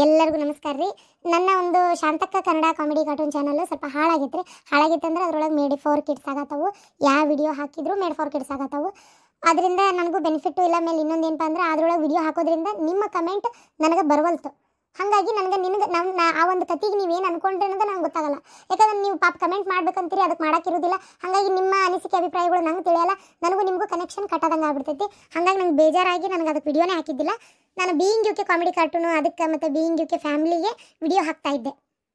ಎಲ್ಲರಿಗೂ ನಮಸ್ಕಾರ ರೀ. ನನ್ನ ಒಂದು Shantakka Kannada comedy cartoon channel ಸ್ವಲ್ಪ ಹಾಳಾಗಿತ್ತು ರೀ. ಹಾಳಾಗಿತ್ತಂದ್ರೆ ಅದ್ರೊಳಗೆ ಮೇಡ್ ಫಾರ್ ಕಿಡ್ಸ್ ಆಗತ್ತವು. ಯಾವ ವಿಡಿಯೋ ಹಾಕಿದ್ರು ಮೇಡ್ ಫಾರ್ ಕಿಡ್ಸ್ ಆಗತ್ತವು. ಅದರಿಂದ ನನಗೂ ಬೆನಿಫಿಟ್ಟು ಇಲ್ಲ. ಮೇಲೆ ಇನ್ನೊಂದು ಏನಪ್ಪ ಅಂದ್ರೆ ಅದ್ರೊಳಗೆ ವಿಡಿಯೋ ಹಾಕೋದ್ರಿಂದ ನಿಮ್ಮ ಕಮೆಂಟ್ ನನಗೆ ಬರವಲ್ತು. ಹಾಗಾಗಿ ನನಗೆ ನಿನಗೆ ಆ ಒಂದು ಕತೆಗೆ ನೀವೇನು ಅನ್ಕೊಂಡ್ರೆ ಅನ್ನೋದು ನಂಗೆ ಗೊತ್ತಾಗಲ್ಲ. ಯಾಕಂದ್ರೆ ನೀವು ಪಾಪ ಕಮೆಂಟ್ ಮಾಡ್ಬೇಕಂತೀರಿ, ಅದಕ್ಕೆ ಮಾಡೋಕ್ಕಿರೋದಿಲ್ಲ. ಹಾಗಾಗಿ ನಿಮ್ಮ ಅನಿಸಿಕೆ ಅಭಿಪ್ರಾಯಗಳು ನಂಗೆ ತಿಳಿಯಲ್ಲ. ನನಗೂ ನಿಮಗೂ ಕನೆಕ್ಷನ್ ಕಟ್ಟೋದಂಗೆ ಆಗ್ಬಿಡ್ತೈತಿ. ಹಾಗಾಗಿ ನಂಗೆ ಬೇಜಾರಾಗಿ ನನಗೆ ಅದಕ್ಕೆ ವಿಡಿಯೋನೇ ಹಾಕಿದ್ದಿಲ್ಲ. ನಾನು ಬೀಯಿಂಗ್ ಯುಕೆ ಕಾಮಿಡಿ ಕಾರ್ಟೂನು ಅದಕ್ಕೆ ಮತ್ತು ಬೀಯಿಂಗ್ ಯುಕೆ ಫ್ಯಾಮಿಲಿಗೆ ವಿಡಿಯೋ ಹಾಕ್ತಾ ಇದ್ದೆ.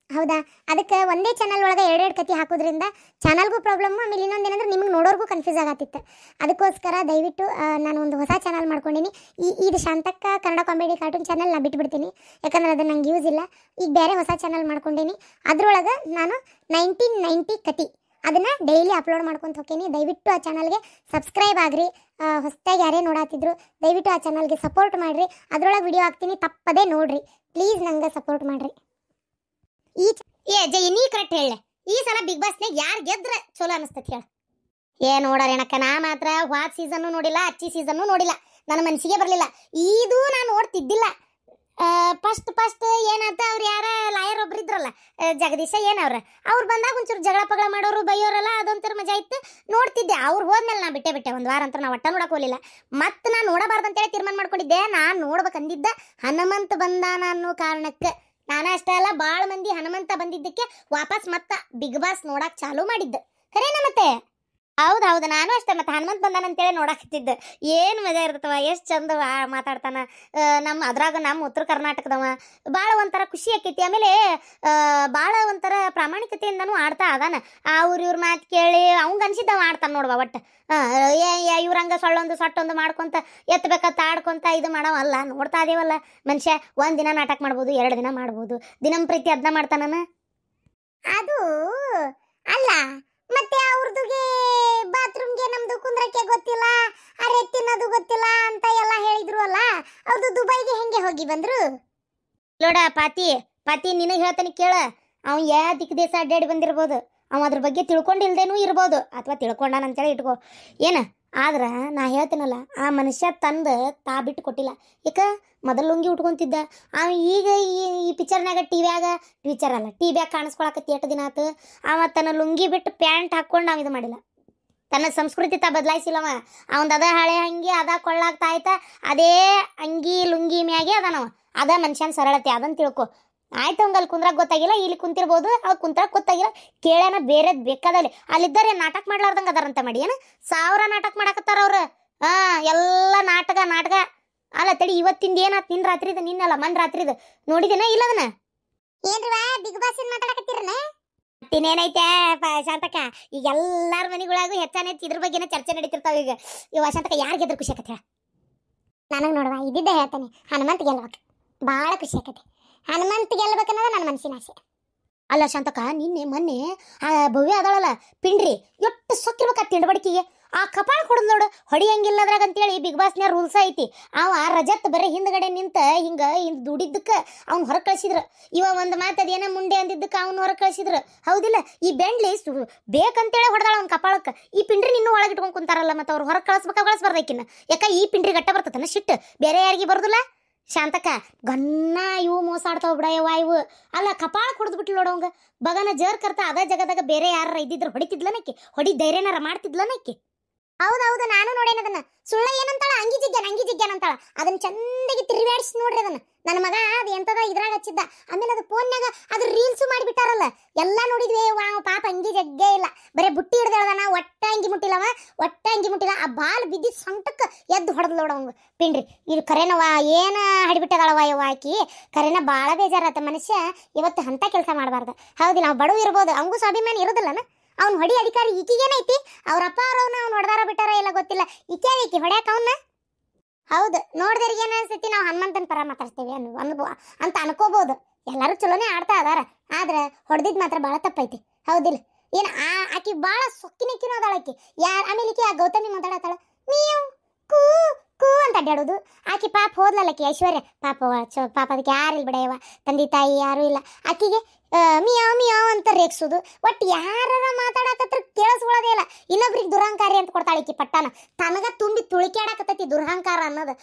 ಹೌದಾ, ಅದಕ್ಕೆ ಒಂದೇ ಚಾನಲ್ ಒಳಗೆ ಎರಡೆರಡು ಕತೆ ಹಾಕೋದ್ರಿಂದ ಚಾನಲ್ಗೂ ಪ್ರಾಬ್ಲಮ್ಮು, ಆಮೇಲೆ ಇನ್ನೊಂದೇನಂದ್ರೆ ನಿಮ್ಗೆ ನೋಡೋರ್ಗೂ ಕನ್ಫ್ಯೂಸ್ ಆಗತ್ತಿತ್ತು. ಅದಕ್ಕೋಸ್ಕರ ದಯವಿಟ್ಟು ನಾನು ಒಂದು ಹೊಸ ಚಾನಲ್ ಮಾಡ್ಕೊಂಡಿನಿ. ಇದು Shantakka Kannada comedy cartoon channel ನಾನು ಬಿಟ್ಬಿಡ್ತೀನಿ, ಯಾಕಂದ್ರೆ ಅದು ನಂಗೆ ಯೂಸ್ ಇಲ್ಲ. ಈಗ ಬೇರೆ ಹೊಸ ಚಾನಲ್ ಮಾಡ್ಕೊಂಡೀನಿ. ಅದ್ರೊಳಗೆ ನಾನು 1990 ಕತೆ ಅದನ್ನು ಡೈಲಿ ಅಪ್ಲೋಡ್ ಮಾಡ್ಕೊತ ಹೋಗ್ತೀನಿ. ದಯವಿಟ್ಟು ಆ ಚಾನಲ್ಗೆ ಸಬ್ಸ್ಕ್ರೈಬ್ ಆಗ್ರಿ. ಹೊಸದಾಗಿ ಯಾರೇ ನೋಡಾತಿದ್ರು ದಯವಿಟ್ಟು ಆ ಚಾನಲ್ಗೆ ಸಪೋರ್ಟ್ ಮಾಡಿರಿ. ಅದರೊಳಗೆ ವಿಡಿಯೋ ಹಾಕ್ತೀನಿ, ತಪ್ಪದೇ ನೋಡ್ರಿ. ಪ್ಲೀಸ್ ನಂಗೆ ಸಪೋರ್ಟ್ ಮಾಡಿರಿ. ನೀ ಕರೆಕ್ಟ್ ಹೇಳ, ಈ ಸಲ ಬಿಗ್ ಬಾಸ್ನಾಗ ಯಾರು ಗೆದ್ರೆ ಚಲೋ ಅನಿಸ್ತತಿ ಹೇಳ. ನೋಡೋರೇನಕ್ಕ, ನಾ ಮಾತ್ರ ವಾತ್ ಸೀಸನ್ನು ನೋಡಿಲ್ಲ, ಅಚ್ಚಿ ಸೀಸನ್ನು ನೋಡಿಲ್ಲ. ನನ್ನ ಮನಸ್ಸಿಗೆ ಬರಲಿಲ್ಲ. ಇದು ನಾನು ನೋಡ್ತಿದ್ದಿಲ್ಲ. ಫಸ್ಟ್ ಏನಾಯ್ತು, ಅವ್ರು ಯಾರ ಲಾಯರ್ ಒಬ್ರು ಇದ್ರಲ್ಲ, ಜಗದೀಶ ಅವ್ರು ಬಂದಾಗ ಒಂಚೂರು ಜಗಳ ಪಗಳ ಮಾಡೋರು ಬೈಯೋರಲ್ಲ, ಅದೊಂಥರ ಮಜಾ ಇತ್ತು, ನೋಡ್ತಿದ್ದೆ. ಅವ್ರು ಹೋದ್ಮೇಲೆ ನಾ ಬಿಟ್ಟೆ ಒಂದು ವಾರ ಅಂತ ನಾ ಒಟ್ಟ ನೋಡಕ್ ಹೋಗಲಿಲ್ಲ. ಮತ್ತೆ ನಾನು ನೋಡಬಾರ್ದಂತೇಳಿ ತೀರ್ಮಾನ ಮಾಡ್ಕೊಂಡಿದ್ದೆ. ನಾನು ನೋಡ್ಬೇಕಂದಿದ್ದ ಹನುಮಂತ ಬಂದಾನ ಅನ್ನೋ ಕಾರಣಕ್ಕೆ. ನಾನು ಅಷ್ಟೇ ಅಲ್ಲ, ಭಾಳ ಮಂದಿ ಹನುಮಂತ ಬಂದಿದ್ದಕ್ಕೆ ವಾಪಸ್ ಮತ್ತೆ ಬಿಗ್ ಬಾಸ್ ನೋಡಕ್ ಚಾಲೂ ಮಾಡಿದ್ದೆ. ಖರೇನ ಮತ್ತೆ? ಹೌದು, ನಾನು ಅಷ್ಟೇ. ಮತ್ತೆ ಹನುಮಂತ ಬಂದಾನಂತೇಳಿ ನೋಡಾಕತ್ತಿದ್ದೆ. ಏನು ಮಜಾ ಇರ್ತವ, ಎಷ್ಟು ಚಂದ ಮಾತಾಡ್ತಾನ. ಅದ್ರಾಗ ನಮ್ಮ ಉತ್ತರ ಕರ್ನಾಟಕದವ ಭಾಳ ಒಂಥರ ಖುಷಿ ಆಕೈತಿ. ಆಮೇಲೆ ಭಾಳ ಒಂಥರ ಪ್ರಾಮಾಣಿಕತೆಯಿಂದನೂ ಆಡ್ತಾ ಅದಾನ. ಇವ್ರ ಮಾತು ಕೇಳಿ ಅವಂಗೆ ಅನ್ಸಿದ್ದವ ಆಡ್ತಾನೆ ನೋಡುವ. ಒಟ್ಟು ಇವ್ರಂಗ ಸೊಟ್ಟೊಂದು ಮಾಡ್ಕೊಂತ ಎತ್ತಬೇಕತ್ತ ಆಡ್ಕೊಂತ ಇದು ಮಾಡವಲ್ಲ. ನೋಡ್ತಾ ಇದೀವಲ್ಲ, ಮನುಷ್ಯ ಒಂದಿನ ನಾಟಕ ಮಾಡ್ಬೋದು, 2 ದಿನ ಮಾಡ್ಬೋದು, ದಿನಂಪ್ರೀತಿ ಅದನ್ನ ಮಾಡ್ತಾನ. ಅದು ಅಲ್ಲ, ಮತ್ತೆ ಅವ್ರದುಗೆ ಬಾತ್ರೂಮ್ಗೆ ನಮ್ದು ಕುಂದ್ರಕ್ಕೆ ಗೊತ್ತಿಲ್ಲ, ಅರೆ ತಿನ್ನೋದು ಗೊತ್ತಿಲ್ಲ ಅಂತ ಎಲ್ಲ ಹೇಳಿದ್ರು ಅಲ್ಲ. ಅವ್ರದ್ದು ದುಬೈಗೆ ಹೆಂಗೆ ಹೋಗಿ ಬಂದ್ರು ನೋಡ. ಪಾತಿ ನಿನಗೆ ಹೇಳ್ತಾನೆ ಕೇಳ. ಅವ್ನು ಯಾವ ದಿಕ್ಕ ದೇಶ ಅಡ್ಡಾಡಿ ಬಂದಿರ್ಬೋದು, ಅವ ಅದ್ರ ಬಗ್ಗೆ ತಿಳ್ಕೊಂಡಿಲ್ದೇನೂ ಇರ್ಬೋದು, ಅಥವಾ ತಿಳ್ಕೊಂಡಾನಂತೇಳಿ ಇಟ್ಕೋ. ಆದ್ರೆ ನಾ ಹೇಳ್ತೀನಲ್ಲ, ಆ ಮನುಷ್ಯ ತಂದು ಬಿಟ್ಟು ಕೊಟ್ಟಿಲ್ಲ. ಯಾಕ ಮೊದಲು ಲುಂಗಿ ಉಟ್ಕೊಂತಿದ್ದ. ಈಗ ಈ ಪಿಕ್ಚರ್ನಾಗ ಟಿವಿಯಾಗ ಕಾಣಿಸ್ಕೊಳಕತ್ತಿ 8 ದಿನ ಆತು. ತನ್ನ ಲುಂಗಿ ಬಿಟ್ಟು ಪ್ಯಾಂಟ್ ಹಾಕ್ಕೊಂಡು ಇದು ಮಾಡಿಲ್ಲ. ತನ್ನ ಸಂಸ್ಕೃತಿ ಬದಲಾಯಿಸಿಲ್ಲವ. ಅದ ಹಳೆ ಅಂಗಿ ಅದ ಕೊಳ್ಳಾಗ್ತಾ ಆಯ್ತಾ, ಅದೇ ಅಂಗಿ ಲುಂಗಿ ಮ್ಯಾಗೆ ಅದಾನವ. ಅದ ಮನುಷ್ಯನ ಸರಳತೆ, ಅದನ್ನು ತಿಳ್ಕೊ. ಆಯ್ತು, ಅಲ್ಲಿ ಕುಂದ್ರಾಗ ಗೊತ್ತಾಗಿಲ್ಲ, ಇಲ್ಲಿ ಕುಂತಿರ್ಬೋದು, ಅವ್ರು ಕುಂತ್ರಾಗ ಗೊತ್ತಾಗಿಲ್ಲ. ಕೇಳೋಣ ಬೇರೆದ್ ಬೇಕಾದಲ್ಲಿ. ಅಲ್ಲಿದ್ದಾರೆ ನಾಟಕ ಮಾಡ್ಲಾರ್ದಂಗೆ ಅದಾರಂತ ಮಾಡಿ. 1000 ನಾಟಕ ಮಾಡಕತ್ತಾರ ಅವ್ರು. ಎಲ್ಲ ನಾಟಕ ಅಲ್ಲ. ತಡಿ, ಇವತ್ತಿಂದ ಏನಾತ್? ನಿನ್ನ ರಾತ್ರಿದ, ನಿನ್ನಲ್ಲ ಮನ್ ರಾತ್ರಿದ ನೋಡಿದೇನ ಇಲ್ಲ ಅದನ್ನ? ಏನ್ರಿವಾ ಬಿಗ್ ಬಾಸ್ ಮಾತಾಡಕತ್ತೀರನ? ಇನ್ನೇನೈತೆ ಶಾಂತಕ್ಕ, ಈಗ ಎಲ್ಲಾರ ಮನೆಗಳಾಗೂ ಹೆಚ್ಚಾನೆಚ್ಚು ಇದ್ರ ಬಗ್ಗೆನ ಚರ್ಚೆ ನಡೀತಿರ್ತಾವ. ಈಗ ಶಾಂತಕ್ಕ ಯಾರು ಗೆದ್ರು ಖುಷಿ ಆಕತ್ತೆ? ನನಗೆ ನೋಡುವ ಇದ್ದಿದ್ದೆ ಹೇಳ್ತಾನೆ, ಹನುಮಂತ ಗೆಲ್ಬೇಕು. ಭಾಳ ಖುಷಿ ಆಕತ್ತೆ. ಹನುಮಂತ ಗೆಲ್ಬೇಕನ್ನೋದು ನನ್ನ ಮನಸ್ಸಿನ ಆಸೆ. ಅಲ್ಲ ಶಾಂತಕ್ಕ, ಮೊನ್ನೆ ಆ ಭವ್ಯ ಅದಳಲ್ಲ ಪಿಂಡ್ರಿ, ಎಷ್ಟು ಸೊಕ್ಕಿರ್ಬೇಕು ಆ ತಿಂಡಬಡಿಕೆಗೆ. ಆ ಕಪಾಳ ಕೊಡದ್ ನೋಡು, ಹೊಡಿಯಂಗಿಲ್ಲದ್ರಾಗ ಅಂತೇಳಿ ಬಿಗ್ ಬಾಸ್ನ ರೂಲ್ಸ್ ಐತಿ. ರಜತ್ ಬರೀ ಹಿಂದ್ಗಡೆ ನಿಂತ ಹಿಂಗ ದುಡಿದ್ದಕ್ಕೆ ಅವ್ನು ಹೊರಗೆ ಕಳಿಸಿದ್ರು. ಒಂದು ಮಾತು ಅದೇನ ಮುಂಡೆ ಅಂದಿದ್ದಕ್ಕೆ ಅವ್ನು ಹೊರಗೆ ಕಳಿಸಿದ್ರು. ಹೌದಿಲ್ಲ? ಈ ಬೆಂಡ್ಲಿ ಬೇಕಂತೇಳಿ ಹೊಡೆದಾಳ ಅವ್ನ ಕಪಾಳಕ್ಕೆ. ಈ ಪಿಂಡ್ರಿ ಇನ್ನೂ ಒಳಗೆ ಇಟ್ಕೊಂಡು ಕುಂತಾರಲ್ಲ, ಮತ್ತೆ ಅವ್ರು ಹೊರಗೆ ಕಳಿಸ್ಬಾರ್ದಕ್ಕಿನ್ನ. ಯಾಕ ಈ ಪಿಂಡ್ರಿ ಗಟ್ಟ ಬರ್ತತನ ಸಿಟ್ಟು, ಬೇರೆ ಯಾರಿಗೆ ಬರೋದಿಲ್ಲ. ಶಾಂತಕ್ಕ ಗನ್ನ ಇವು ಮೋಸ ಆಡ್ತಾವ ಬಿಡಯವ್ವ ಇವು. ಅಲ್ಲ, ಕಪಾಳ ಕುಡಿದ್ಬಿಟ್ಲು ನೋಡವಂಗ. ಬಗನ ಜರ್ ಕರ್ತ ಅದ ಜಗದಾಗ ಬೇರೆ ಯಾರ ಇದ್ದಿದ್ರು ಹೊಡಿತಿದ್ಲನಕ್ಕಿ, ಹೊಡಿ ಧೈರ್ಯನಾರ ಮಾಡ್ತಿದ್ಲನಕ್ಕಿ. ಹೌದು, ನಾನು ನೋಡೇನದನ್ನ. ಸುಳ್ಳ ಏನಂತಾಳ, ಅಂಗಿ ಜಿಗ್ಗಾನ ಅಂತಾಳ. ಅದನ್ನ ಚಂದಾಗಿ ತಿರುಗಾಡಿಸಿ ನೋಡ್ರಿ ಅದನ್ನ. ನನ್ನ ಮಗ ಅದು ಎಂತದ ಇದ್ರಾಗ ಹಚ್ಚಿದ್ದ. ಆಮೇಲೆ ಅದು ಫೋನ್ಯಾಗ ಅದು ರೀಲ್ಸು ಮಾಡಿಬಿಟ್ಟಾರಲ್ಲ, ಎಲ್ಲ ನೋಡಿದ್ವಿ. ಪಾಪ ಅಂಗಿ ಜಗ್ಗೇ ಇಲ್ಲ, ಬರೀ ಬುಟ್ಟಿ ಹಿಡ್ದಳದನ. ಒಟ್ಟ ಅಂಗಿ ಮುಟ್ಟಿಲ್ಲ. ಆ ಬಾಲ್ ಬಿದ್ದಿದ್ ಸಂಟಕ್ಕೆ ಎದ್ದು ಹೊಡೆದ್ ನೋಡವಂಗ ಪಿಂಡ್ರಿ. ಇದು ಕರೆನವ ಏನ ಹಡಿಬಿಟ್ಟದಳವ ಯವ್ವ ಆಕಿ. ಕರೆನ ಭಾಳ ಬೇಜಾರತ್ತ. ಮನುಷ್ಯ ಇವತ್ತು ಅಂತ ಕೆಲಸ ಮಾಡಬಾರ್ದು. ಹೌದಿಲ್ಲ? ನಾವು ಬಡವ ಇರ್ಬೋದು, ಅವಂಗೂ ಸ್ವಾಭಿಮಾನ ಇರೋದಿಲ್ಲನ. ಅವ್ನು ಹೊಡಿ ಅಧಿಕಾರಿ ಈಕಿಗೇನೈತಿ? ಅವ್ರಪ್ಪ ಅವ್ರವ್ನ ಅವ್ನು ಹೊಡೆದಾರ ಬಿಟ್ಟಾರ ಎಲ್ಲ ಗೊತ್ತಿಲ್ಲ. ಈಕಿ ಹೊಡ್ಯಾಕ ಅವನ್ನ. ಹೌದು, ನೋಡ್ದವ್ರಿಗೆ ಏನು ಅನ್ಸತಿ, ನಾವು ಹನುಮಂತನ ಪರ ಮಾತಾಡ್ತೇವೆ ಅಂತ ಅನ್ಕೋಬಹುದು. ಎಲ್ಲರೂ ಚಲೋನೇ ಆಡ್ತಾ ಅದಾರ, ಆದ್ರೆ ಹೊಡೆದಿದ್ ಮಾತ್ರ ಭಾಳ ತಪ್ಪೈತಿ. ಹೌದಿಲ್ಲ? ಆಕಿ ಭಾಳ ಸೊಕ್ಕಿನಕ್ಕಿನೂ ಅದಾಳ ಆಕಿ. ಆಮೇಲೆ ಈಕಿ ಆ ಗೌತಮಿ ಮಾತಾಡತ್ತಾಳ, ಮೀಯವ್ ಕೂ ಕೂ ಅಂತ. ಅಡ್ಡಾಡೋದು. ಆಕಿ ಪಾಪ ಹೋದ್ಲಲ್ಲಕಿ ಐಶ್ವರ್ಯ, ಪಾಪ ಪಾಪ ಅದಕ್ಕೆ ಯಾರು ಇಲ್ಲ ಬಿಡಯವ, ತಂದೆ ತಾಯಿ ಯಾರು ಇಲ್ಲ. ಆಕಿಗೆ ಮಿಯಾವ್ ಮಿಯಾವ್ ಅಂತ ರೇಗ್ಸೋದು. ಒಟ್ಟು ಯಾರ ಮಾತಾಡಕತ್ರ ಕೇಳಿಸ್ಕೊಳ್ಳೋದೇ ಇಲ್ಲ. ಇನ್ನೊಬ್ರಿಗೆ ದುರಹಂಕಾರಿ ಅಂತ ಕೊಡ್ತಾಳೆ ಈಕಿ ಪಟ್ಟಾನ. ತನಗ ತುಂಬಿ ತುಳಿಕ್ಯಾಡಕತ್ತೈತಿ ದುರಹಂಕಾರ ಅನ್ನೋದು.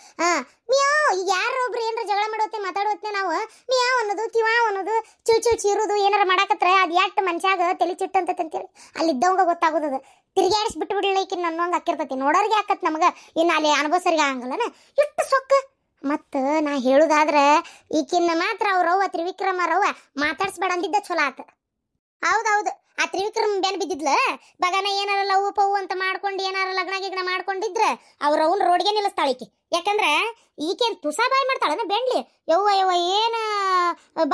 ಮಿಯಾವ್, ಈಗ ಯಾರೊಬ್ರು ಏನಾರ ಜಗಳ ಮಾಡೋತ್ತೆ ಮಾತಾಡೋತ್ತೆ ನಾವು ಮಿಯಾವ್ ಅನ್ನೋದು, ಕಿವಾವ್ ಅನ್ನೋದು, ಚೀರುದು ಏನಾರ ಮಾಡಾಕತ್ರ ಅದು ಎಟ್ಟು ಮನುಷ್ಯಾಗ ತಲೆ ಚಿಟ್ಟಂತಂತೇಳಿ ಅಲ್ಲಿದ್ದವಂಗ ಗೊತ್ತಾಗೋದದು. ತಿರುಗಾಡಿಸಿ ಬಿಟ್ಟು ಬಿಡ್ಲಿಲ್ಲ ಈಕಿನ ಅನ್ನೋಂಗೆ ಹಾಕಿರ್ತೈತಿ. ನೋಡೋರಿಗೆ ಹಾಕತ್ ನಮಗೆ, ಇನ್ನು ಅಲ್ಲಿ ಅನುಭವಿಸರಿಗೆ ಆಗಂಗಲ್ಲನ ಎಷ್ಟು ಸೊಕ್ಕ. ಮತ್ತು ನಾ ಹೇಳುದಾದ್ರೆ ಈಕಿನ್ನ ಮಾತ್ರ ಅವ್ರವ್ವ ತ್ರಿವಿಕ್ರಮರವ್ವ ಮಾತಾಡ್ಸ್ಬೇಡ ಅಂದಿದ್ದ ಚಲೋ ಆತ. ಹೌದೌದು, ಆ ತ್ರಿವಿಕ್ರಮ್ ಬೆನ್ ಬಿದ್ದಿದ್ಲ ಬಗನ ಏನಾರ ಲವ್ ಪವು ಅಂತ ಮಾಡ್ಕೊಂಡು ಏನಾರ ಲಗ್ನ ಗಿಗ್ನ ಮಾಡ್ಕೊಂಡಿದ್ರೆ ಅವ್ರವ್ನ ರೋಡ್ಗೆ ನಿಲ್ಲಿಸ್ತಾಳಿಕಿ. ಯಾಕಂದ್ರೆ ಈಕೇನು ತುಸಾ ಬಾಯಿ ಮಾಡ್ತಾಳನ ಬೆಂಡ್ಲಿ, ಯವ್ವ ಯವ್ವ ಏನ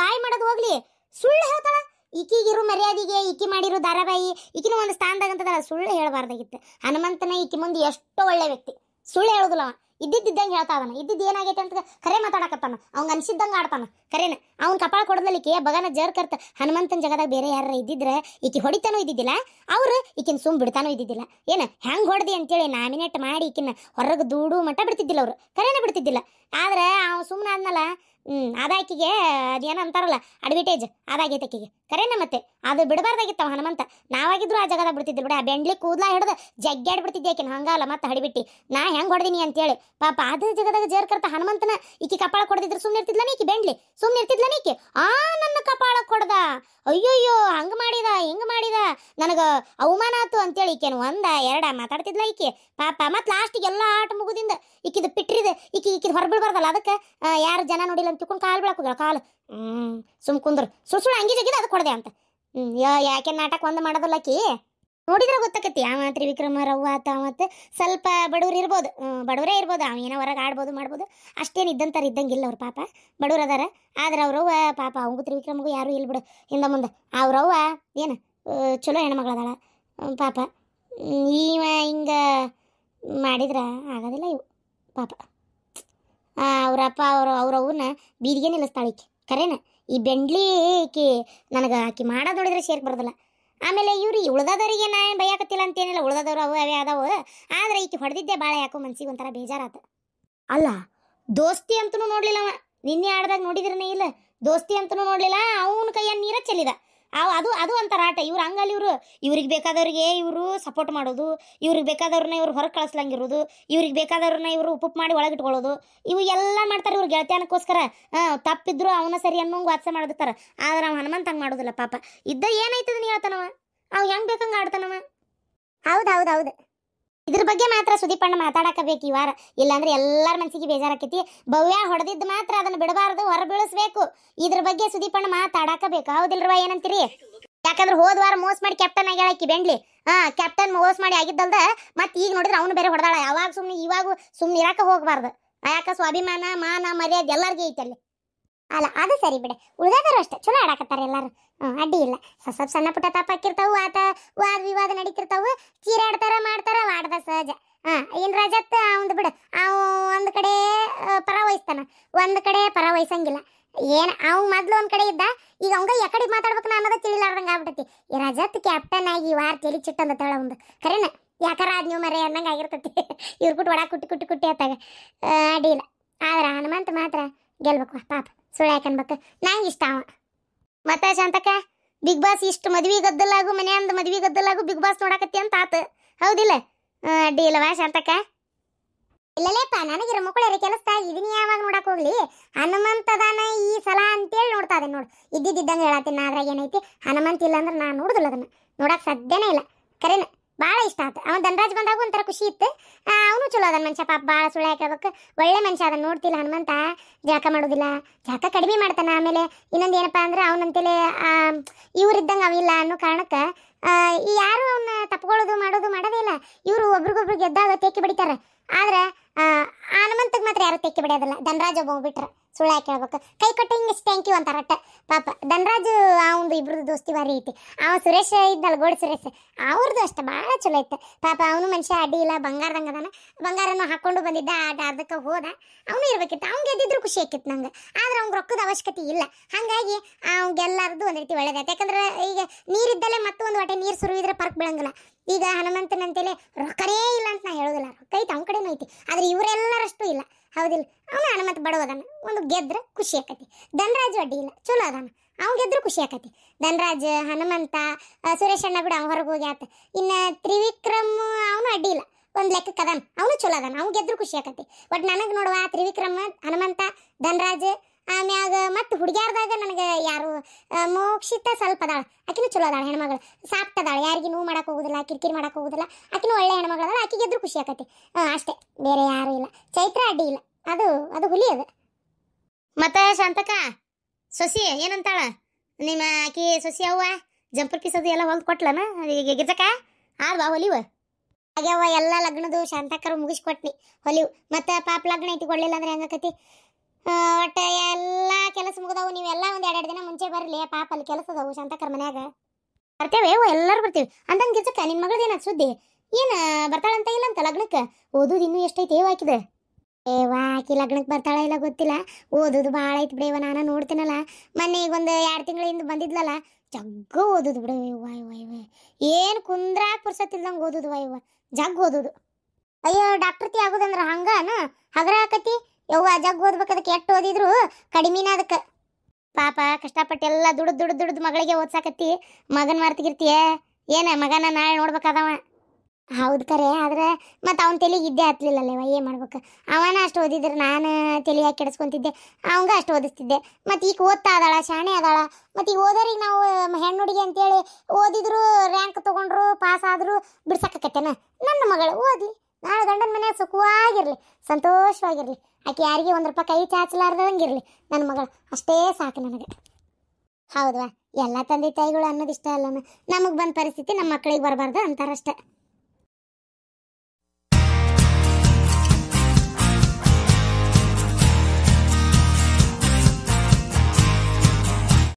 ಬಾಯಿ ಮಾಡೋದು ಹೋಗ್ಲಿ, ಸುಳ್ಳು ಹೇಳ್ತಾಳ. ಈಕಿಗಿರು ಮರ್ಯಾದೆಗೆ ಈಕಿ ಮಾಡಿರೋ ಧಾರಾವಾಹಿ ಈಕಿನ ಒಂದು ಸ್ಥಾನದಾಗಂತದಲ್ಲ, ಸುಳ್ಳು ಹೇಳಬಾರ್ದಾಗಿತ್ತು. ಹನುಮಂತನ ಈಕಿ ಮುಂದೆ ಎಷ್ಟೋ ಒಳ್ಳೆ ವ್ಯಕ್ತಿ, ಸುಳ್ಳು ಹೇಳೋದಿಲ್ಲ ಅವ. ಇದ್ದಿದ್ದಂಗೆ ಹೇಳ್ತಾ ಅದನ್ನ, ಇದ್ದಿದ್ದು ಏನಾಗೈತೆ ಅಂತ ಖರೆ ಮಾತಾಡಕತ್ತಾನ, ಅವ್ನ ಅನ್ಸಿದ್ದಂಗೆ ಆಡ್ತಾನ. ಖರೇನ ಅವ್ನ ಕಪಾಳ ಕೊಡದಲ್ಲಿಕ್ಕೆ ಬಗನ ಜರ್ ಕರ್ತ ಹನುಮಂತನ ಜಗದಾಗ ಬೇರೆ ಯಾರ ಇದ್ದಿದ್ರೆ ಈಕಿ ಹೊಡಿತಾನೂ ಇದ್ದಿದ್ದಿಲ್ಲ, ಅವ್ರು ಈಕಿನ ಸುಮ್ ಬಿಡ್ತಾನೂ ಇದ್ದಿದ್ದಿಲ್ಲ. ಏನ ಹೆಂಗ್ ಹೊಡೆದಿ ಅಂತೇಳಿ ನಾಮಿನೇಟ್ ಮಾಡಿ ಈಕಿನ ಹೊರಗೆ ದೂಡು ಮಟ್ಟ ಬಿಡ್ತಿದ್ದಿಲ್ಲ ಅವ್ರು, ಖರೇನ ಬಿಡ್ತಿದ್ದಿಲ್ಲ. ಆದ್ರೆ ಅವ್ ಸುಮ್ಮನೆ ಆದ್ನಲ್ಲ, ಅದಾಕಿಗೆ ಅದೇನ ಅಂತಾರಲ್ಲ ಅಡ್ವರ್ಟೈಜ್ ಅದಾಗೈತೆ ಆಕಿಗೆ. ಖರೇನ ಮತ್ತೆ ಅದು ಬಿಡಬಾರ್ದಾಗಿತ್ತವ ಹನುಮಂತ. ನಾವಾಗಿದ್ರು ಆ ಜಗದಾಗ ಬಿಡ್ತಿದ್ದಿಲ್ಲ ಬಿಡ. ಆ ಬೆಂಡ್ಲಿ ಕೂದ್ಲಾ ಹಿಡ್ದು ಜಗ್ಗಾಡ್ ಬಿಡ್ತಿದ್ದೆ ಆಕಿನ ಹಂಗಲ್ಲ ಮತ್ತೆ ಹಡಿಬಿಟ್ಟಿ ನಾ ಹೆಂಗ್ ಹೊಡೆದಿನಿ ಅಂತೇಳಿ. ಪಾಪ ಅದೇ ಜಗದಾಗ ಜೇರ್ ಕರ್ತ ಹನುಮಂತನ ಈಕಿ ಕಪಾಳ ಕೊಡದಿದ್ರು ಸುಮ್ಮನೆ ಇರ್ತಿದ್ಲ ಈಕಿ ಬೆಂಡ್ಲಿ, ಸುಮ್ಮನೆ ಇರ್ತಿದ್ಲ ಈಕಿ. ನನ್ನ ಕಪಾಳ ಕೊಡ್ದ, ಅಯ್ಯೋಯ್ಯೋ ಹಂಗ ಮಾಡಿದ ಹಿಂಗ ಮಾಡಿದ ನನಗ ಅವಮಾನ ಆತು ಅಂತೇಳಿ ಈಕೇನು ಒಂದ ಎರಡ ಮಾತಾಡ್ತಿದ್ಲ ಈಕಿ ಪಾಪ. ಮತ್ ಲಾಸ್ಟಿಗೆ ಎಲ್ಲ ಆಟ ಮುಗುದಿಂದ ಈಕಿದು ಪಿಟ್ರಿದ ಈಕಿದ್ ಹೊರಬಿಡ್ಬಾರ್ದಲ್ಲ, ಅದಕ್ಕೆ ಯಾರು ಜನ ನೋಡಿಲ್ಲ ಅಂತ ತಿಳ್ಕೊಂಡು ಕಾಲು ಬೀಳಕ್ ಹೋಗ್ಯಾಳ. ಕಾಲು ಸುಮ್ ಕುಂದ್ರು ಸುಳ್ಳು ಅಂಗಿ ಜಗಿದ ಅದಕ್ಕೆ ಕೊಡದೆ ಅಂತ. ಯಾಕೆ ನಾಟಕ ಒಂದು ಮಾಡೋದಲ್ಲ ಆಕಿ. ನೋಡಿದ್ರೆ ಗೊತ್ತಾಕತಿ ಅವ ತ್ರಿವಿಕ್ರಮರವ್ವ ಆತ ಮತ್ತೆ ಸ್ವಲ್ಪ ಬಡವ್ರು ಇರ್ಬೋದು, ಬಡವರೇ ಇರ್ಬೋದು, ಅವ ಏನೋ ಹೊರಗೆ ಆಡ್ಬೋದು ಮಾಡ್ಬೋದು, ಅಷ್ಟೇನು ಇದ್ದಂತಾರ ಇದ್ದಂಗಿಲ್ಲ ಅವ್ರ ಪಾಪ ಬಡವ್ರು ಅದಾರ. ಆದ್ರೆ ಅವ್ರವ್ವ ಪಾಪ ಅವಂಗೂ ತ್ರಿವಿಕ್ರಮಗೂ ಯಾರೂ ಇಲ್ಲ ಬಿಡು ಹಿಂದ ಮುಂದೆ. ಅವ್ರವ್ವ ಏನು ಚಲೋ ಹೆಣ್ಮಗಳದಾಳ ಪಾಪ. ಇವ ಹಿಂಗ ಮಾಡಿದ್ರ ಆಗೋದಿಲ್ಲ ಇವು ಪಾಪ. ಅವ್ರಪ್ಪ ಅವ್ರವ್ವನ್ನ ಬೀದಿಗೆ ನಿಲ್ಲಿಸ್ತಾಳಿಕಿ. ಖರೇನ ಈ ಬೆಂಡ್ಲಿ ಆಕಿ ನನಗೆ ಆಕಿ ಮಾಡೋದು ನೋಡಿದ್ರೆ ಸೇರ್ಕ್ ಬರೋದಿಲ್ಲ. ಆಮೇಲೆ ಇವ್ರಿಗೆ ಉಳ್ದದವ್ರಿಗೆ ನಾ ಏನು ಬೈಯಾಕತ್ತಿಲ್ಲ ಅಂತೇನಿಲ್ಲ, ಉಳ್ದದವ್ರು ಅವು ಅವೇ ಅದಾವು. ಆದ್ರೆ ಈಕಿ ಹೊಡೆದಿದ್ದೆ ಭಾಳ ಯಾಕೋ ಮನ್ಸಿಗೆ ಒಂಥರ ಬೇಜಾರಾತ. ಅಲ್ಲ ದೋಸ್ತಿ ಅಂತನೂ ನೋಡ್ಲಿಲ್ಲವ, ನಿನ್ನೆ ಆಡ್ದಾಗ ನೋಡಿದ್ರನೇ ಇಲ್ಲ, ದೋಸ್ತಿ ಅಂತನೂ ನೋಡ್ಲಿಲ್ಲ. ಅವನ ಕೈಯ ನೀರ ಚೆಲ್ಲಿದ. ಅದು ಅದು ಅಂತಾರ ಆಟ. ಇವ್ರು ಹಂಗಲ್ಲ, ಇವ್ರಿಗೆ ಬೇಕಾದವ್ರಿಗೆ ಇವರು ಸಪೋರ್ಟ್ ಮಾಡೋದು, ಇವ್ರಿಗೆ ಬೇಕಾದವ್ರನ್ನ ಇವ್ರು ಹೊರಗೆ ಕಳಿಸ್ಲಂಗಿರೋದು, ಇವ್ರಿಗೆ ಬೇಕಾದವ್ರನ್ನ ಇವರು ಉಪ್ಪು ಮಾಡಿ ಒಳಗಿಟ್ಕೊಳ್ಳೋದು, ಇವು ಎಲ್ಲ ಮಾಡ್ತಾರೆ ಇವ್ರು ಗೆಳತ್ಯಾನಕ್ಕೋಸ್ಕರ. ತಪ್ಪಿದ್ರು ಅವನ ಸರಿ ಅನ್ನೋಂಗೆ ವಾತ್ಸ ಮಾಡಿರ್ತಾರ. ಆದ್ರೆ ಅವ ಹನುಮಂತ ಹಂಗೆ ಮಾಡೋದಿಲ್ಲ ಪಾಪ. ಇದ್ದ ಏನಾಯ್ತದ ನೀ ಹೇಳ್ತಾನವ, ಅವ್ ಹೆಂಗ್ ಬೇಕಂಗೆ ಆಡ್ತಾನವ. ಹೌದೌದೌದು, ಇದ್ರ ಬಗ್ಗೆ ಮಾತ್ರ ಸುದೀಪಣ್ಣ ಮಾತಾಡಕಬೇಕು ಈ ವಾರ, ಇಲ್ಲಾಂದ್ರೆ ಎಲ್ಲರ ಮನಸ್ಸಿಗೆ ಬೇಜಾರಾಕೈತಿ. ಭವ್ಯ ಹೊಡೆದಿದ್ದು ಮಾತ್ರ ಅದನ್ನ ಬಿಡಬಾರ್ದು, ಹೊರ ಬೀಳಿಸ್ಬೇಕು. ಇದ್ರ ಬಗ್ಗೆ ಸುದೀಪಣ್ಣ ಮಾತಾಡಕಬೇಕು, ಹೌದಿಲ್ರವ ಏನಂತೀರಿ? ಯಾಕಂದ್ರೆ ಹೋದ ವಾರ ಮೋಸ ಮಾಡಿ ಕ್ಯಾಪ್ಟನ್ ಆಗ್ಯಾಳಕಿ ಬೆಂಡ್ಲಿ. ಕ್ಯಾಪ್ಟನ್ ಮೋಸ ಮಾಡಿ ಆಗಿದ್ದಲ್ದ ಮತ್ತೆ ಈಗ ನೋಡಿದ್ರೆ ಅವನು ಬೇರೆ ಹೊಡೆದಾಳ. ಯಾವಾಗ ಸುಮ್ಮನೆ ಇವಾಗ ಸುಮ್ಮನೆ ಇರಾಕ ಹೋಗ್ಬಾರ್ದು. ಯಾಕ ಸ್ವಾಭಿಮಾನ ಮಾನ ಮರ್ಯಾದೆ ಎಲ್ಲರಿಗೂ ಐತಿ ಅಲ್ಲಿ. ಅಲ್ಲ ಅದು ಸರಿ ಬಿಡೆ, ಉಳಿದಾದ್ರು ಅಷ್ಟೇ ಚಲೋ ಆಡಾಕತ್ತಾರೆ ಎಲ್ಲಾರು, ಅಡ್ಡಿ ಇಲ್ಲ. ಸ್ವಲ್ಪ ಸಣ್ಣ ಪುಟ್ಟ ತಪ್ಪಾಕಿರ್ತಾವು, ಆತ ವಾದ ವಿವಾದ ನಡೀತಿರ್ತಾವು, ಚೀರಾಡ್ತಾರ ಮಾಡ್ತಾರ, ವಾಡ್ದ ಸಹಜ. ಇನ್ ರಜತ್ ಅವಂದು ಬಿಡು, ಅವ ಒಂದ್ ಕಡೆ ಪರ ವಹಿಸ್ತಾನ, ಒಂದ್ ಕಡೆ ಪರ ವಹಿಸಂಗಿಲ್ಲ. ಏನ್ ಅವ್ ಮೊದ್ಲು ಒಂದ್ ಕಡೆ ಇದ್ದ, ಈಗ ಅವಂಗ ಯಾಕಡೆ ಮಾತಾಡ್ಬೇಕು ಅನ್ನೋದ ತಿಳಿಲಾರ್ದಂಗ ಆಗ್ಬಿಟ್ಟತಿ. ಈ ರಜತ್ ಕ್ಯಾಪ್ಟನ್ ಆಗಿ ಈ ವಾರ ತಲಿ ಚಿಟ್ಟಂದ ತಳ ಒಂದು ಖರೇನ ಯಾಕಾರ ಆದ್ ನೀವು ಮರೆ ಅನ್ನಂಗ ಆಗಿರ್ತತಿ. ಇವ್ರು ಬಿಟ್ಟು ಒಡ ಕುಟ್ಟಿ ಕುಟ್ಟಿ ಕುಟ್ಟಿ ಆತಾಗ ಅಡ್ಡಿ ಇಲ್ಲ. ಆದ್ರ ಹನುಮಂತ ಮಾತ್ರ ಗೆಲ್ಬೇಕು ಪಾಪ, ಸುಳ್ಳು ಯಾಕನ್ಬೇಕು, ನಂಗೆ ಇಷ್ಟ ಅವ. ಮತ್ತೆ ಶಾಂತಕ್ಕ, ಬಿಗ್ ಬಾಸ್ ಇಷ್ಟು ಮದ್ವಿ ಗದ್ದಲಾಗು ಮನೆಯಂದ ಮದ್ವಿ ಗದ್ದಲಾಗು ಬಿಗ್ ಬಾಸ್ ನೋಡಕತ್ತಿ ಅಂತ ಆತ, ಹೌದಿಲ್ಲ? ಅಡ್ಡಿ ಇಲ್ಲವಾ ಶಾಂತಕ್ಕ? ಇಲ್ಲಲೇಪ, ನನಗಿರ ಮಕ್ಕಳರ ಕೆಲಸದಾಗ ಇದನ್ನ ಯಾವಾಗ ನೋಡಕ್ ಹೋಗ್ಲಿ, ಹನುಮಂತದಾನ ಈ ಸಲ ಅಂತೇಳಿ ನೋಡ್ತಾ ಇದ್ದೇನೆ ನೋಡು. ಇದ್ದಿದ್ದಂಗೆ ಹೇಳತ್ತೀನಿ, ಅದ್ರಾಗ ಏನೈತಿ, ಹನುಮಂತ ಇಲ್ಲ ಅಂದ್ರೆ ನಾನು ನೋಡುದಿಲ್ಲ, ಅದನ್ನ ನೋಡಕ್ ಸಾಧ್ಯನೇ ಇಲ್ಲ. ಕರೆನ ಭಾಳ ಇಷ್ಟ ಆಯ್ತು. ಅವನು ಧನರಾಜ್ ಬಂದಾಗ ಒಂಥರ ಖುಷಿ ಇತ್ತು. ಅವನು ಚಲೋ ಅದನ್ನ ಮನುಷ್ಯ ಪಾಪ, ಭಾಳ ಸುಳ್ಳು ಹಾಕಬೇಕು, ಒಳ್ಳೆ ಮನುಷ್ಯ ಅದನ್ನ ನೋಡ್ತಿಲ್ಲ ಹನುಮಂತ. ಜಾಕ ಮಾಡೋದಿಲ್ಲ, ಜಾಕ ಕಡಿಮೆ ಮಾಡ್ತಾನೆ. ಆಮೇಲೆ ಇನ್ನೊಂದು ಏನಪ್ಪ ಅಂದ್ರೆ ಅವನಂತೇಳಿ ಇವ್ರಿದ್ದಂಗೆ ಅವಿಲ್ಲ ಅನ್ನೋ ಕಾರಣಕ್ಕೆ ಯಾರು ಅವನ್ನ ತಪ್ಕೊಳ್ಳೋದು ಮಾಡೋದೇ ಇಲ್ಲ. ಇವರು ಒಬ್ರಿಗೊಬ್ರು ಗೆದ್ದಾಗ ತೆಕ್ಕಿ ಬಿಡಿತಾರೆ. ಆದ್ರೆ ಹನುಮಂತಗೆ ಮಾತ್ರ ಯಾರು ತೆಕ್ಕಿ ಬಿಡೋದಿಲ್ಲ, ಧನರಾಜ್ ಒಬ್ಬ ಬಿಟ್ರೆ. ಸುಳ್ಳು ಯಾಕೆ ಹೇಳ್ಬೇಕು, ಕೈ ಕೊಟ್ಟ ಹಿಂಗೆ ಥ್ಯಾಂಕ್ ಯು ಅಂತಾರಟ್ಟ. ಪಾಪ ಧನರಾಜ್ ಅವನದು ಇಬ್ರದ್ದು ದೋಸ್ತಿ ಬಾರಿ ಐತಿ. ಸುರೇಶ್ ಇದ್ದಲ್ಲ, ಗೋಡ್ ಸುರೇಶ್, ಅವ್ರದ್ದು ಅಷ್ಟೇ ಭಾಳ ಚಲೋ ಐತೆ ಪಾಪ. ಅವನು ಮನುಷ್ಯ ಅಡ್ಡಿ ಇಲ್ಲ, ಬಂಗಾರದಂಗೆ ಅದಾನ. ಬಂಗಾರನ ಹಾಕೊಂಡು ಬಂದಿದ್ದ, ಅದಕ್ಕೆ ಹೋದ. ಅವನು ಇರ್ಬೇಕಿತ್ತು, ಅವ್ನು ಗೆದ್ದಿದ್ರು ಖುಷಿ ಆಕಿತ್ತು ನಂಗೆ. ಆದ್ರೆ ಅವ್ಗೆ ರೊಕ್ಕದ ಅವಶ್ಯಕತೆ ಇಲ್ಲ, ಹಾಗಾಗಿ ಅವ್ಗೆಲ್ಲಾರ್ದು ಒಂದು ರೀತಿ ಒಳ್ಳೇದಾಯ್ತು. ಯಾಕಂದ್ರೆ ಈಗ ನೀರಿದ್ದಲ್ಲೇ ಮತ್ತೊಂದು ಹೊಟ್ಟೆ ನೀರು ಸುರುವಿದ್ರೆ ಪರ್ಕ್ ಬೀಳಂಗಿಲ್ಲ. ಈಗ ಹನುಮಂತನಂತೇಳಿ ರೊಕ್ಕನೇ ಇಲ್ಲ ಅಂತ ನಾ ಹೇಳೋದಿಲ್ಲ, ರೊಕ್ಕ ಐತೆ ಅವ್ನ ಕಡೆನೂ ಐತಿ. ಆದ್ರೆ ಇವರೆಲ್ಲರಷ್ಟು ಇಲ್ಲ. ಹೌದಿಲ್ಲ. ಅವನು ಹನುಮಂತ ಬಡವದಾನ, ಒಂದು ಗೆದ್ರೆ ಖುಷಿ ಆಕತಿ. ಧನರಾಜು ಅಡ್ಡಿ ಇಲ್ಲ, ಚಲೋ ಅದಾನ, ಅವ್ನು ಗೆದ್ರು ಖುಷಿ ಆಕತಿ. ಧನರಾಜ್, ಹನುಮಂತ, ಸುರೇಶ್ ಅಣ್ಣ ಬಿಡು, ಅವ್ನು ಹೊರಗೆ ಹೋಗಿ ಆತ. ಇನ್ನು ತ್ರಿವಿಕ್ರಮ್ ಅವನು ಅಡ್ಡಿ ಇಲ್ಲ, ಒಂದು ಲೆಕ್ಕಕ್ಕೆ ಅದಾನ, ಅವನು ಚಲೋ ಅದಾನ, ಅವ್ನು ಗೆದ್ರು ಖುಷಿ ಆಕತಿ. ಬಟ್ ನನಗೆ ನೋಡುವ ತ್ರಿವಿಕ್ರಮ್, ಹನುಮಂತ, ಧನರಾಜ್, ಆಮ್ಯಾಗ ಮತ್ತು ಹುಡುಗ್ಯಾರ್ದಾಗ ನನಗೆ ಯಾರು ಮೋಕ್ಷಿತ ಸ್ವಲ್ಪ ಅದಾಳ, ಆಕಿನೂ ಚಲೋ ಅದಾಳ, ಹೆಣ್ಮಗಳು ಸಾಫ್ಟ್ ಅದಾಳ, ಯಾರಿಗೆ ನೋವು ಮಾಡಕ್ಕೆ ಹೋಗುದಿಲ್ಲ, ಕಿರಿಕಿರಿ ಮಾಡಕ್ಕೆ ಹೋಗುದಿಲ್ಲ, ಆಕಿನೂ ಒಳ್ಳೆ ಹೆಣ್ಮಗಳು ಅದಾಳ, ಆಕಿ ಗೆದ್ರು ಖುಷಿ ಆಕತಿ. ಅಷ್ಟೇ, ಬೇರೆ ಯಾರು ಇಲ್ಲ. ಚೈತ್ರ ಅಡ್ಡಿ ಇಲ್ಲ, ಅದು ಅದು ಹುಲಿ ಅದು. ಮತ್ತೆ ಶಾಂತಕ ಸೊಸಿ ಏನಂತಾಳ ನಿಮ್ಮ ಆಕಿ ಸೊಸಿ ಅವ್ವ? ಜಂಪರ್ ಪೀಸ್ ಅದು ಎಲ್ಲ ಹೊಲ್ದು ಕೊಟ್ಲನ ಈಗ ಗಿರ್ಜಕ ಆದ್ವಾ ಹೊಲಿವ? ಆಗ್ಯಾವ ಎಲ್ಲ ಲಗ್ನದು ಶಾಂತಕರು ಮುಗಿಸ್ಕೊಟ್ನಿ ಹೊಲಿವು. ಮತ್ತೆ ಪಾಪ ಲಗ್ನ ಐತಿ ಕೊಡ್ಲಿಲ್ಲ ಅಂದ್ರೆ ಹೆಂಗಾಕತಿ? ಒಟ್ಟು ಎಲ್ಲ ಕೆಲಸ ಮುಗಿದವು. ನೀವೆಲ್ಲ ಒಂದು 2 ದಿನ ಮುಂಚೆ ಬರಲಿ, ಪಾಪ ಅಲ್ಲಿ ಕೆಲಸ ಅದಾವು ಶಾಂತಕರ ಮನ್ಯಾಗ. ಬರ್ತೇವೆ ಎಲ್ಲರೂ ಬರ್ತೀವಿ. ಅಂದಂಗೆ ಗಿರ್ಜಕ ನಿನ್ನ ಮಗಳದೇನ ಸುದ್ದಿ ಏನು ಬರ್ತಾಳಂತ ಇಲ್ಲ ಅಂತ ಲಗ್ನಕ್ಕೆ? ಓದೋದು ಇನ್ನೂ ಎಷ್ಟೈತಿ ಹಾಕಿದೆ? ಆಕಿ ಲಗ್ನಕ್ಕೆ ಬರ್ತಾಳ ಇಲ್ಲ ಗೊತ್ತಿಲ್ಲ, ಓದೋದು ಭಾಳ ಐತಿ ಬಿಡೇವ. ನಾನು ನೋಡ್ತೀನಲ್ಲ, ಮೊನ್ನೆ ಈಗ ಒಂದು 2 ತಿಂಗಳಿಂದ ಬಂದಿದ್ಲಲ್ಲ, ಜಗ್ಗ ಓದೋದು ಬಿಡ. ಏನು ಕುಂದ್ರಾಕ್ ಪುರ್ಸತ್ತಿಲ್ದಂಗೆ ಓದೋದು ಇವ, ಜಗ್ ಓದೋದು. ಅಯ್ಯೋ ಡಾಕ್ಟರ್ತಿ ಆಗೋದಂದ್ರೆ ಹಂಗನ ಹಗರ ಆಕತಿ ಯವ್ವ. ಜಗ್ ಓದ್ಬೇಕದಕ್ಕೆ ಎಷ್ಟು ಓದಿದ್ರು ಕಡಿಮೆನ ಅದಕ್ಕೆ. ಪಾಪ ಕಷ್ಟಪಟ್ಟು ಎಲ್ಲ ದುಡ್ದು ಮಗಳಿಗೆ ಓದ್ಸಾಕತ್ತಿ, ಮಗನ ಮಾರ್ತಿಗಿರ್ತೀಯ ಏನ? ಮಗನ ನಾಳೆ ನೋಡ್ಬೇಕಾದವ. ಹೌದು ಕರೆ, ಆದ್ರೆ ಮತ್ತು ಅವ್ನ ತಲೆಗೆ ಇದ್ದೇ ಹತ್ಲಿಲ್ಲಲ್ಲವ, ಏನು ಮಾಡ್ಬೇಕು? ಅವನ ಅಷ್ಟು ಓದಿದ್ರೆ ನಾನು ತಲೆ ಹಾಕಿ ಕೆಡಿಸ್ಕೊಂತಿದ್ದೆ, ಅವಂಗ ಅಷ್ಟು ಓದಿಸ್ತಿದ್ದೆ. ಮತ್ತು ಈಗ ಓದ್ತಾ ಅದಾಳ, ಶಾಣೆ ಅದಾಳ. ಮತ್ತು ಈಗ ಓದೋರಿಗೆ ನಾವು ಹೆಣ್ಣು ಹುಡುಗಿ ಅಂತೇಳಿ ಓದಿದ್ರು ರ್ಯಾಂಕ್ ತೊಗೊಂಡ್ರು ಪಾಸ್ ಆದರೂ ಬಿಡ್ಸಕ್ಕತ್ತೇನ? ನನ್ನ ಮಗಳು ಓದಿ ನಾಳೆ ಗಂಡನ ಮನೆಯಾಗ ಸುಖವಾಗಿರಲಿ, ಸಂತೋಷವಾಗಿರಲಿ. ಆಕೆ ಯಾರಿಗೆ 1 ರೂಪಾಯಿ ಕೈ ಚಾಚಲಾರ್ದಂಗಿರಲಿ ನನ್ನ ಮಗಳು, ಅಷ್ಟೇ ಸಾಕು ನನಗೆ. ಹೌದವಾ? ಎಲ್ಲ ತಂದೆ ತಾಯಿಗಳು ಅನ್ನೋದಿಷ್ಟ ಅಲ್ಲನ, ನಮಗೆ ಬಂದ ಪರಿಸ್ಥಿತಿ ನಮ್ಮ ಮಕ್ಕಳಿಗೆ ಬರಬಾರ್ದು ಅಂತಾರಷ್ಟೆ.